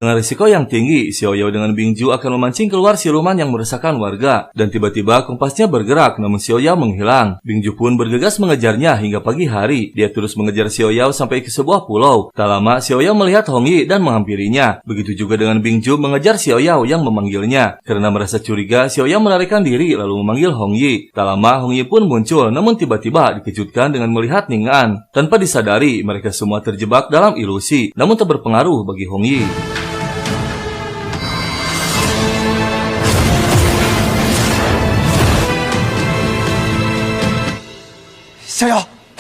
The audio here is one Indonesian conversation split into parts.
Dengan risiko yang tinggi, Xiaoyao dengan Bingju akan memancing keluar siluman yang meresahkan warga. Dan tiba-tiba kompasnya bergerak, namun Xiaoyao menghilang. Bingju pun bergegas mengejarnya hingga pagi hari. Dia terus mengejar Xiaoyao sampai ke sebuah pulau. Tak lama, Xiaoyao melihat Hong Yi dan menghampirinya. Begitu juga dengan Bingju mengejar Xiaoyao yang memanggilnya. Karena merasa curiga, Xiaoyao melarikan diri lalu memanggil Hong Yi. Tak lama, Hong Yi pun muncul, namun tiba-tiba dikejutkan dengan melihat Ning An. Tanpa disadari, mereka semua terjebak dalam ilusi, namun tak berpengaruh bagi Hong Yi.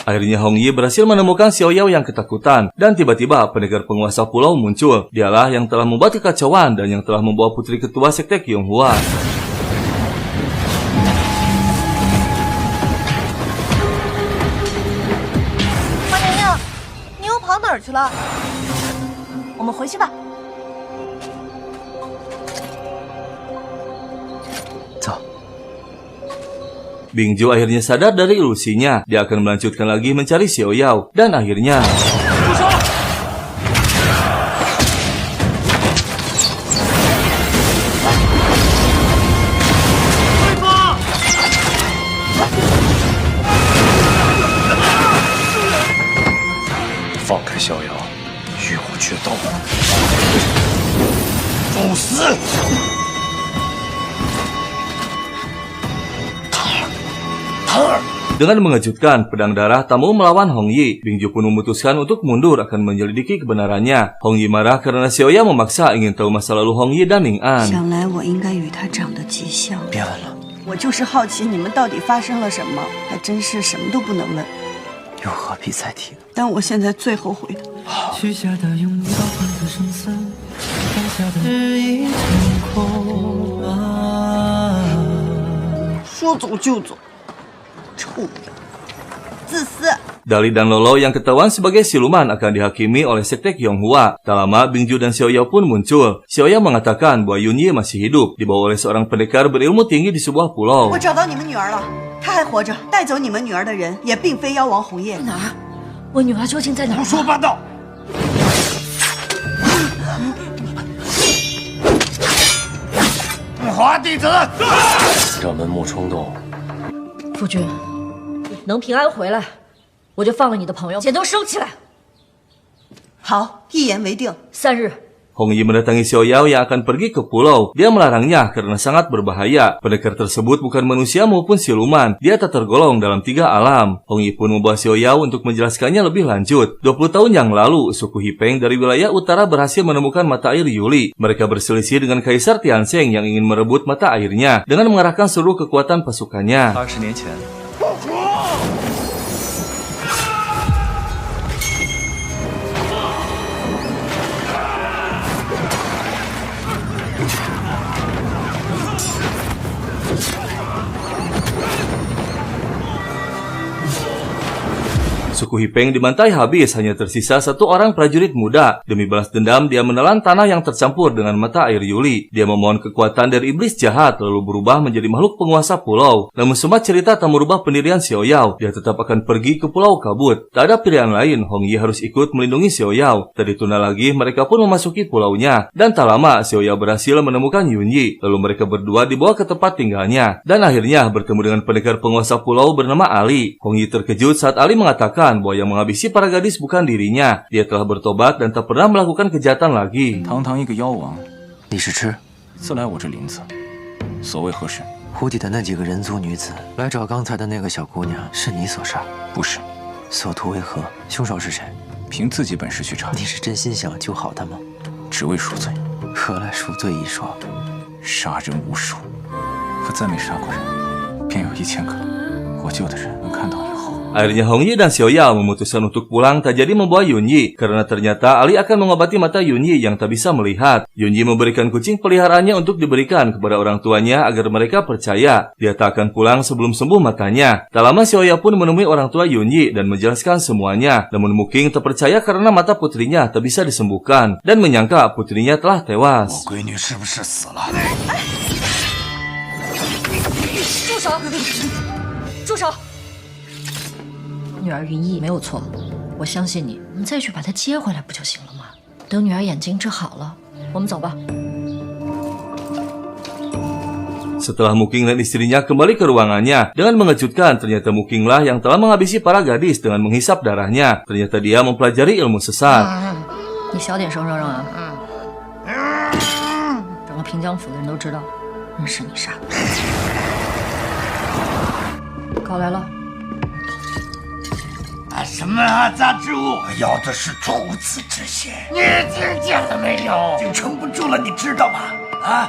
Akhirnya Hong Yi berhasil menemukan Xiaoyao yang ketakutan, dan tiba-tiba pendekar penguasa pulau muncul. Dialah yang telah membuat kekacauan dan yang telah membawa putri ketua sekte Qianghua. Bingju akhirnya sadar dari ilusinya. Dia akan melanjutkan lagi mencari Xiaoyao. Dan akhirnya... Dengan mengejutkan, pedang darah tamu melawan Hong Yi. Bingju pun memutuskan untuk mundur akan menyelidiki kebenarannya. Hong Yi marah karena Xiaoyao memaksa ingin tahu masa lalu Hong Yi dan Ning An. Dali dan Lolo yang ketahuan sebagai siluman akan dihakimi oleh sekte Qianghua. Tak lama, Bingju dan Xiaoyao pun muncul. Xiaoyao mengatakan bahwa Yunyi masih hidup, dibawa oleh seorang pendekar berilmu tinggi di sebuah pulau. Hong Yi mendatangi Xiaoyao yang akan pergi ke pulau. Dia melarangnya karena sangat berbahaya. Pendekar tersebut bukan manusia maupun siluman. Dia tak tergolong dalam 3 alam. Hong Yi pun membawa Xiaoyao untuk menjelaskannya lebih lanjut. 20 tahun yang lalu, suku Hipeng dari wilayah utara berhasil menemukan mata air Yuli. Mereka berselisih dengan Kaisar Tianzeng yang ingin merebut mata airnya dengan mengerahkan seluruh kekuatan pasukannya. 20年前 Suku Hipeng dibantai habis, hanya tersisa 1 orang prajurit muda. Demi balas dendam, dia menelan tanah yang tercampur dengan mata air Yuli. Dia memohon kekuatan dari iblis jahat, lalu berubah menjadi makhluk penguasa pulau. Namun semua cerita tak merubah pendirian Xiaoyao. Dia tetap akan pergi ke Pulau Kabut. Tak ada pilihan lain, Hong Yi harus ikut melindungi Xiaoyao. Tak ditunda lagi, mereka pun memasuki pulaunya. Dan tak lama, Xiaoyao berhasil menemukan Yunyi. Lalu mereka berdua dibawa ke tempat tinggalnya. Dan akhirnya bertemu dengan pendekar penguasa pulau bernama Ali. Hong Yi terkejut saat Ali mengatakan bahwa yang menghabisi para gadis bukan dirinya. Dia telah bertobat dan tak pernah melakukan kejahatan lagi. 堂堂一个妖王，你是痴？自来我这林子，所谓何事？湖底的那几个人族女子来找刚才的那个小姑娘，是你所杀？不是，所图为何？凶手是谁？凭自己本事去查。你是真心想救好她吗？只为赎罪。何来赎罪一说？杀人无数，我再没杀过人，便有1000个。我救的人能看到以后。 Akhirnya Hong Yi dan Xiaoyao memutuskan untuk pulang, tak jadi membawa Yunyi karena ternyata Ali akan mengobati mata Yunyi yang tak bisa melihat. Yunyi memberikan kucing peliharaannya untuk diberikan kepada orang tuanya agar mereka percaya. Dia tak akan pulang sebelum sembuh matanya. Tak lama Xiaoyao pun menemui orang tua Yunyi dan menjelaskan semuanya. Namun Muking tak percaya karena mata putrinya tak bisa disembuhkan dan menyangka putrinya telah tewas. 女儿云逸没有错，我相信你，你再去把她接回来不就行了吗？等女儿眼睛治好了，我们走吧。 Setelah Muking dan istrinya kembali ke ruangannya, dengan mengejutkan ternyata Mukinglah yang telah menghabisi para gadis dengan menghisap darahnya. Ternyata dia mempelajari ilmu sesat. 你小点声，让让啊！整个平江府的人都知道，是你杀的。搞来了。 什么阿扎之物？我要的是处子之血，你听见了没有？已经撑不住了，你知道吗？啊！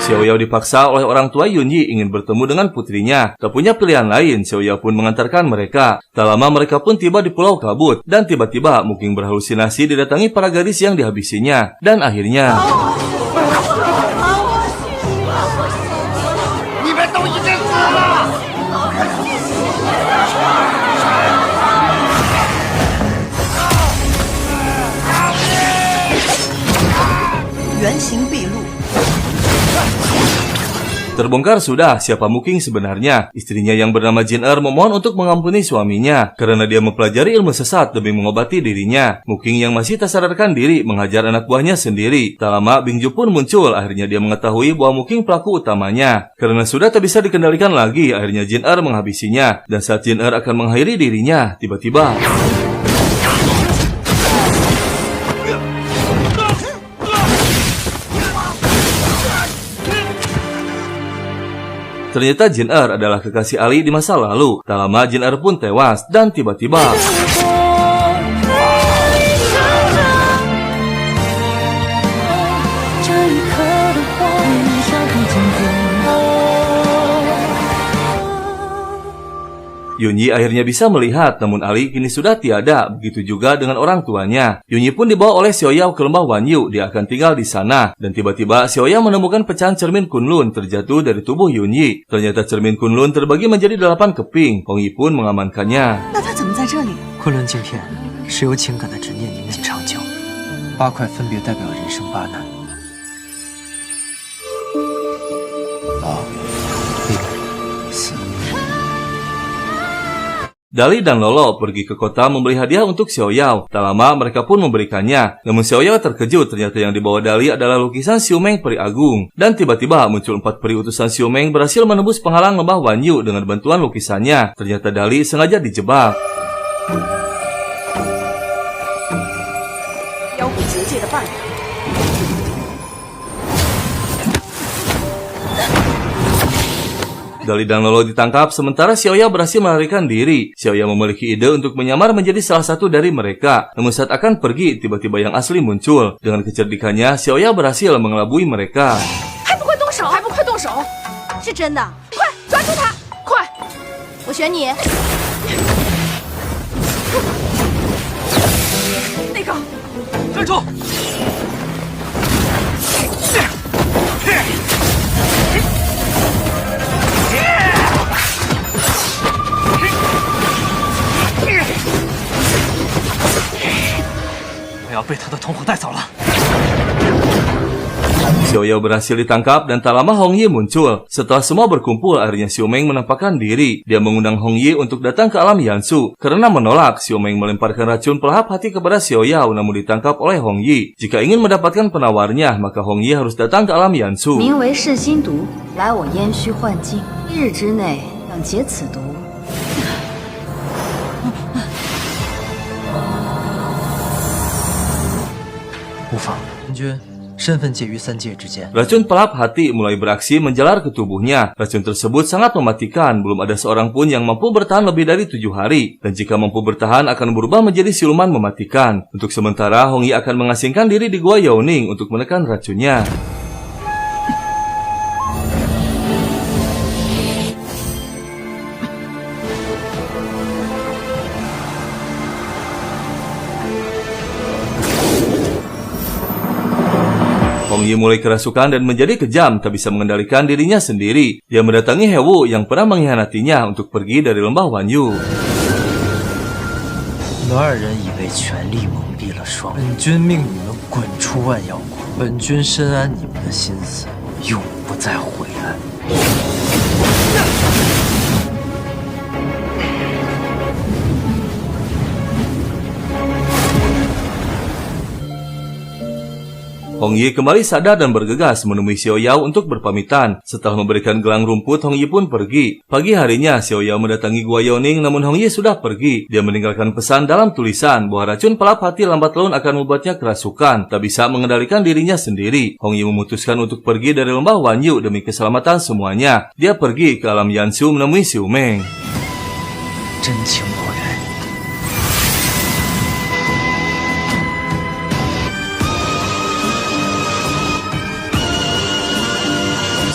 Xiao Yao dipaksa oleh orang tua Yunyi ingin bertemu dengan putrinya. Tak punya pilihan lain, Xiao Yao pun mengantarkan mereka. Tak lama mereka pun tiba di Pulau Kabut. Dan tiba-tiba Muking berhalusinasi didatangi para gadis yang dihabisinya. Dan akhirnya... 你们都已经死了！ 原形毕露。 Terbongkar sudah siapa Muking sebenarnya. Istrinya yang bernama Jin memohon untuk mengampuni suaminya karena dia mempelajari ilmu sesat demi mengobati dirinya. Muking yang masih tak sadarkan diri menghajar anak buahnya sendiri. Tak lama Bingju pun muncul. Akhirnya dia mengetahui bahwa Muking pelaku utamanya. Karena sudah tak bisa dikendalikan lagi, akhirnya Jin menghabisinya. Dan saat Jin akan mengakhiri dirinya, tiba-tiba... Ternyata Jin adalah kekasih Ali di masa lalu. Tak lama Jin pun tewas dan tiba-tiba... Yunyi akhirnya bisa melihat, namun Ali kini sudah tiada. Begitu juga dengan orang tuanya. Yunyi pun dibawa oleh Xiao Yao ke lembah Wanyu. Dia akan tinggal di sana. Dan tiba-tiba Xiao Yao menemukan pecahan cermin Kunlun terjatuh dari tubuh Yunyi. Ternyata cermin Kunlun terbagi menjadi 8 keping. Hong Yi pun mengamankannya. 那他怎么在这里？昆仑镜片是由情感的执念凝练长久，8块分别代表人生8难。老、病、死。 Dali dan Lolo pergi ke kota membeli hadiah untuk Xiao Yao. Tak lama mereka pun memberikannya. Namun Xiao Yao terkejut ternyata yang dibawa Dali adalah lukisan Xiu Meng Peri Agung. Dan tiba-tiba muncul 4 peri utusan Xiu Meng berhasil menembus penghalang lembah Wanyu dengan bantuan lukisannya. Ternyata Dali sengaja dijebak. 妖狐结界的办法。 Dali dan Lolo ditangkap, sementara Xiao Yao berhasil melarikan diri. Xiao Yao memiliki ide untuk menyamar menjadi salah satu dari mereka. Namun saat akan pergi, tiba-tiba yang asli muncul. Dengan kecerdikannya, Xiao Yao berhasil mengelabui mereka. 还不快动手！还不快动手！是真的，快抓住他！快，我选你。那个，站住！ 我要被他的同伙带走了。 Xiao Yao berhasil ditangkap dan tak lama Hong Yi muncul. Setelah semua berkumpul, akhirnya Xiu Meng menampakkan diri. Dia mengundang Hong Yi untuk datang ke alam Yansu. Karena menolak, Xiu Meng melemparkan racun pelahap hati kepada Xiao Yao namun ditangkap oleh Hong Yi. Jika ingin mendapatkan penawarnya, maka Hong Yi harus datang ke alam Yansu. 名为噬心毒，来我燕虚幻境，1日之内想解此毒。 无妨，人君身份介于3界之间。 Racun pelahap hati mulai beraksi menjalar ke tubuhnya. Racun tersebut sangat mematikan. Belum ada seorang pun yang mampu bertahan lebih dari 7 hari. Dan jika mampu bertahan akan berubah menjadi siluman mematikan. Untuk sementara, Hong Yi akan mengasingkan diri di Gua Yaoning untuk menekan racunnya. Hong Yi mulai kerasukan dan menjadi kejam, tak bisa mengendalikan dirinya sendiri. Dia mendatangi Hewu yang pernah mengkhianatinya untuk pergi dari lembah Wanyu. 你们2人已被权力蒙蔽了双眼，本君命你们滚出万妖国，本君深谙你们的心思，永不再回来。 Hong Hong Yi kembali sadar dan bergegas menemui Xiao Yao untuk berpamitan. Setelah memberikan gelang rumput, Hong Yi pun pergi. Pagi harinya, Xiao Yao mendatangi Gua Yaoning, namun Hong Yi sudah pergi. Dia meninggalkan pesan dalam tulisan bahwa racun pelap hati lambat laun akan membuatnya kerasukan, tak bisa mengendalikan dirinya sendiri. Hong Yi memutuskan untuk pergi dari lembah Wanyu demi keselamatan semuanya. Dia pergi ke alam Yanshu menemui Xiu Meng. 真情不远。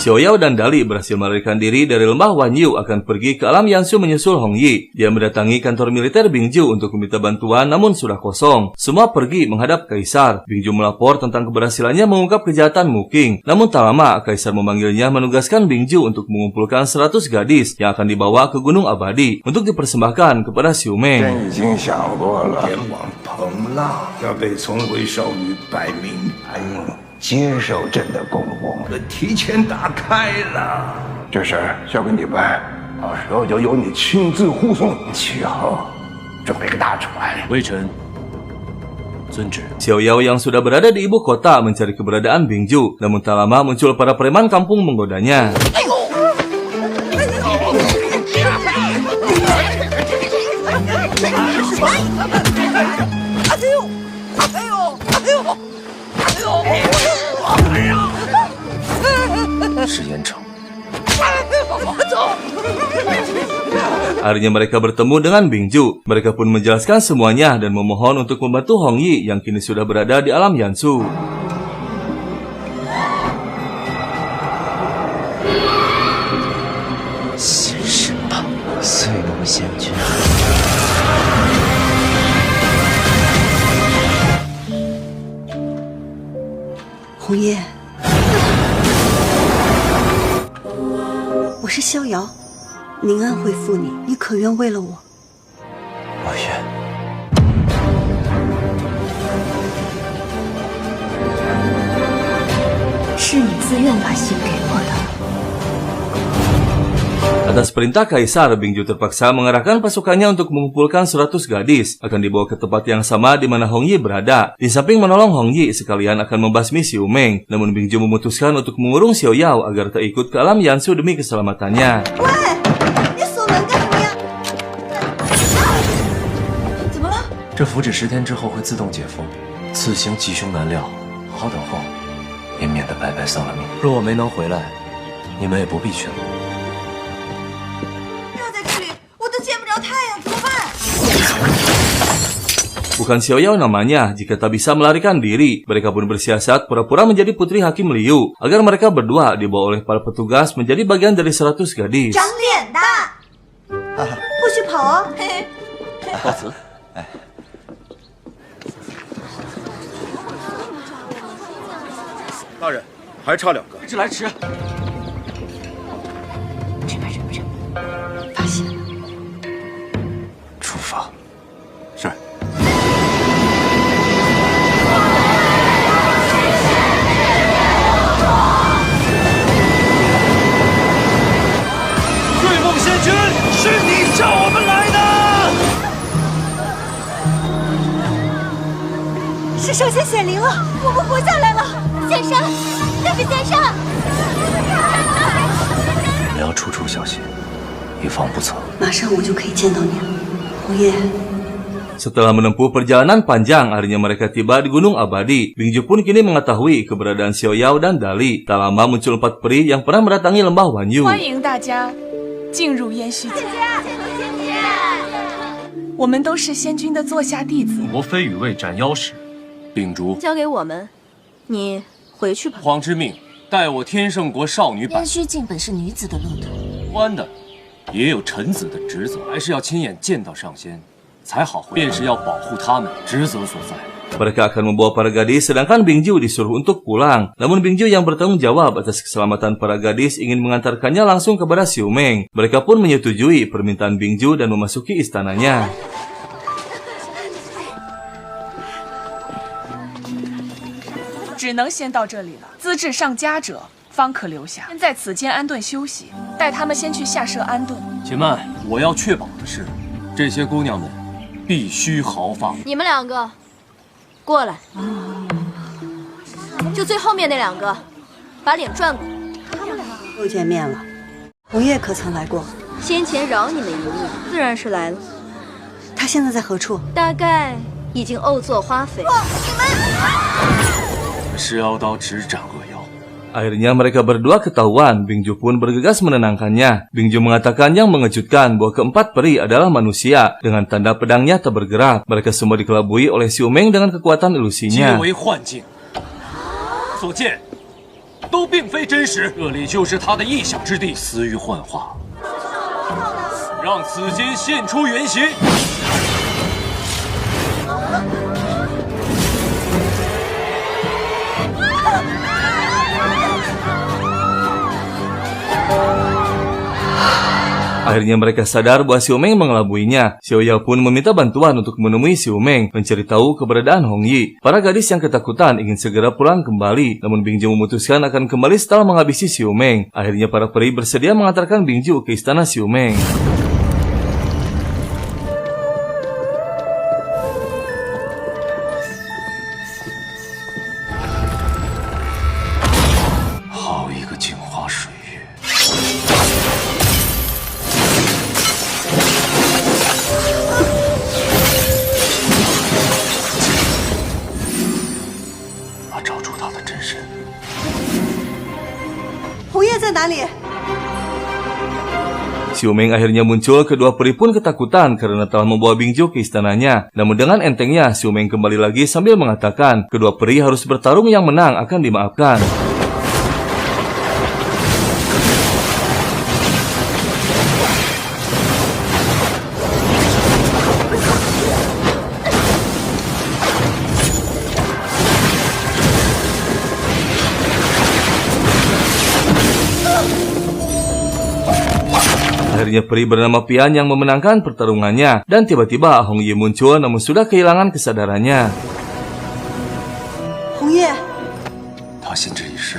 Xiao Yao dan Dali berhasil melarikan diri dari lembah Wanyu akan pergi ke alam Yanshu menyusul Hong Yi. Dia mendatangi kantor militer Bingju untuk meminta bantuan, namun sudah kosong. Semua pergi menghadap Kaisar. Bingju melapor tentang keberhasilannya mengungkap kejahatan Mu Qing. Namun tak lama, Kaisar memanggilnya menugaskan Bingju untuk mengumpulkan 100 gadis yang akan dibawa ke Gunung Abadi untuk dipersembahkan kepada Xiu Meng. 朕已经想过了，天王彭浪要被重回少女百名安宁。 接受朕的公公，提前打开了。这事儿交给你办，到时候就由你亲自护送。其后准备个大船。微臣遵旨。 Xiao Yao yang sudah berada di ibu kota mencari keberadaan Bingju, namun tak lama muncul para preman kampung menggodanya. Akhirnya mereka bertemu dengan Bingju. Mereka pun menjelaskan semuanya dan memohon untuk membantu Hong Yi yang kini sudah berada di alam Yanshu. Hong Yi，我是逍遥，宁安会负你，你可愿为了我？我愿。是你自愿把心给我的。 Atas perintah Kaisar, Bingju terpaksa mengerahkan pasukannya untuk mengumpulkan 100 gadis. Akan dibawa ke tempat yang sama di mana Hong Yi berada. Di samping menolong Hong Yi, sekalian akan membasmi Xiu Meng. Namun Bingju memutuskan untuk mengurung Xiao Yao agar tak ikut ke alam Yanshu demi keselamatannya. 你锁门干什么呀？怎么了？这符纸10天之后会自动解封，此行吉凶难料，好好等候，也免得白白丧了命。若我没能回来，你们也不必去了。 Bukan Xiao Yao namanya, jika tak bisa melarikan diri. Mereka pun bersiasat pura-pura menjadi putri Hakim Liu, agar mereka berdua dibawa oleh para petugas menjadi bagian dari 100 gadis. 长脸的，不许跑哦！告辞。大人，还差2个。一直来迟。这边，发现了。 出发。是。醉梦仙君，是你叫我们来的。是圣仙显灵了，我们活下来了！先生，那是先生。你们要处处小心，以防不测。马上我就可以见到你了，红叶。 Setelah menempuh perjalanan panjang, akhirnya mereka tiba di Gunung Abadi. Bingju pun kini mengetahui keberadaan Xiao Yao dan Dali. Tak lama muncul 4 peri yang pernah mendatangi lembah Wanyu. 欢迎大家进入燕虚境。我们都是仙君的座下弟子。我非与卫斩妖使，秉烛交给我们，你回去吧。皇之命，待我天圣国少女版。燕虚境本是女子的路途，官的也有臣子的职责，还是要亲眼见到上仙。 才好回，便是要保护他们，职责所在。 Mereka akan membawa para gadis, sedangkan Bingju disuruh untuk pulang. Namun Bingju yang bertanggung jawab atas keselamatan para gadis ingin mengantarkannya langsung kepada Xiu Meng. Mereka pun menyetujui permintaan Bingju dan memasuki istananya. 只能先到这里了，资质上佳者方可留下，先在此间安顿休息，带他们先去下舍安顿。且慢，我要确保的是，这些姑娘们。 必须豪放！你们2个，过来。就最后面那2个，把脸转过。又见面了，红叶可曾来过？先前饶你们一命，自然是来了。他现在在何处？大概已经偶作花肥。是妖刀直斩恶妖。 Akhirnya mereka berdua ketahuan. Bingju pun bergegas menenangkannya. Bingju mengatakan yang mengejutkan bahwa keempat peri adalah manusia. Dengan tanda pedangnya tak bergerak. Mereka semua dikelabui oleh Xiu Meng dengan kekuatan ilusinya. 所见都并非真实，这里就是他的异想之地。私欲幻化，让紫金现出原形。 Akhirnya mereka sadar bahwa Xiu Meng mengelabuinya. Xiao Yao pun meminta bantuan untuk menemui Xiu Meng, mencari tahu keberadaan Hong Yi. Para gadis yang ketakutan ingin segera pulang kembali, namun Bingju memutuskan akan kembali setelah menghabisi Xiu Meng. Akhirnya para peri bersedia mengantarkan Bingju ke istana Xiu Meng. Xiu Meng akhirnya muncul, kedua peri pun ketakutan karena telah membawa Bingju ke istananya. Namun dengan entengnya, Xiu Meng kembali lagi sambil mengatakan kedua peri harus bertarung, yang menang akan dimaafkan. Akhirnya peri bernama Pian yang memenangkan pertarungannya, dan tiba-tiba Hong Yi muncul namun sudah kehilangan kesadarannya. Hong Yi, 他心知已逝。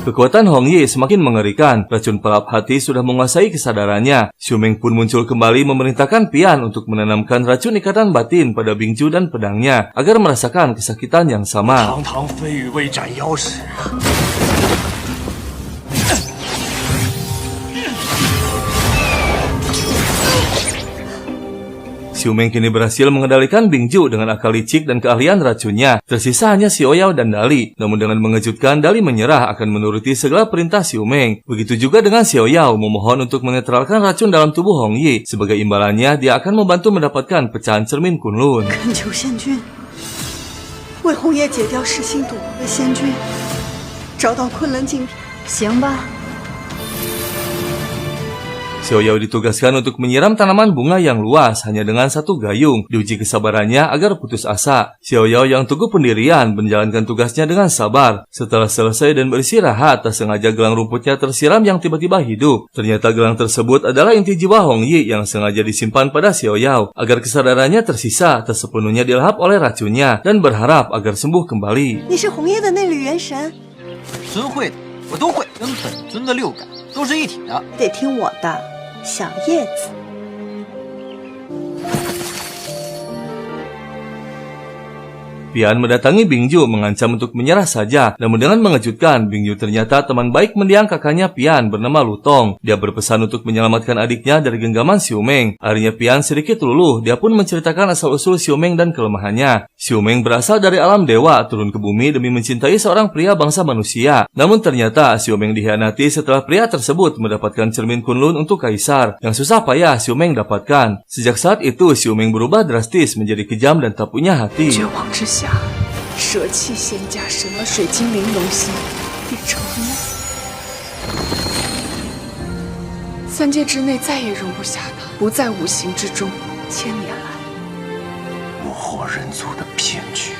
Kekuatan Hong Yi semakin mengerikan. Racun pelap hati sudah menguasai kesadarannya. Xiu Meng pun muncul kembali memerintahkan Pian untuk menanamkan racun ikatan batin pada Bingju dan pedangnya agar merasakan kesakitan yang sama. Xiu Meng kini berhasil mengendalikan Bingju dengan akal licik dan keahlian racunnya. Tersisa hanya Xiao Yao dan Dali. Namun dengan mengejutkan, Dali menyerah akan menuruti segala perintah Xiu Meng. Begitu juga dengan Xiao Yao memohon untuk menetralkan racun dalam tubuh Hong Yi. Sebagai imbalannya, dia akan membantu mendapatkan pecahan cermin Kunlun. 恳求仙君为红叶解掉噬心毒的仙君找到昆仑精品。行吧。 Xiao Yao ditugaskan untuk menyiram tanaman bunga yang luas hanya dengan satu gayung. Diuji kesabarannya agar putus asa. Xiao Yao yang teguh pendirian menjalankan tugasnya dengan sabar. Setelah selesai dan beristirahat, tak sengaja gelang rumputnya tersiram yang tiba-tiba hidup. Ternyata gelang tersebut adalah inti jiwa Hong Yi yang sengaja disimpan pada Xiao Yao agar kesadarannya tersisa tak sepenuhnya dilahap oleh racunnya, dan berharap agar sembuh kembali. 你是红叶的内里元神，尊会的我都会，跟本尊的六感都是一体的。得听我的。 小叶子， Pian mendatangi Bingju mengancam untuk menyerah saja. Namun dengan mengejutkan, Bingju ternyata teman baik mendiang kakaknya Pian bernama Lutong. Dia berpesan untuk menyelamatkan adiknya dari genggaman Xiu Meng. Akhirnya Pian sedikit luluh. Dia pun menceritakan asal-usul Xiu Meng dan kelemahannya. Xiu Meng berasal dari alam dewa, turun ke bumi demi mencintai seorang pria bangsa manusia. Namun ternyata Xiu Meng dikhianati setelah pria tersebut mendapatkan cermin Kunlun untuk kaisar, yang susah payah Xiu Meng dapatkan. Sejak saat itu, Xiu Meng berubah drastis menjadi kejam dan tak punya hati. 舍弃仙家神了水晶玲珑心，变成了你。3界之内再也容不下他，不在五行之中。千年来，我活人族的骗局。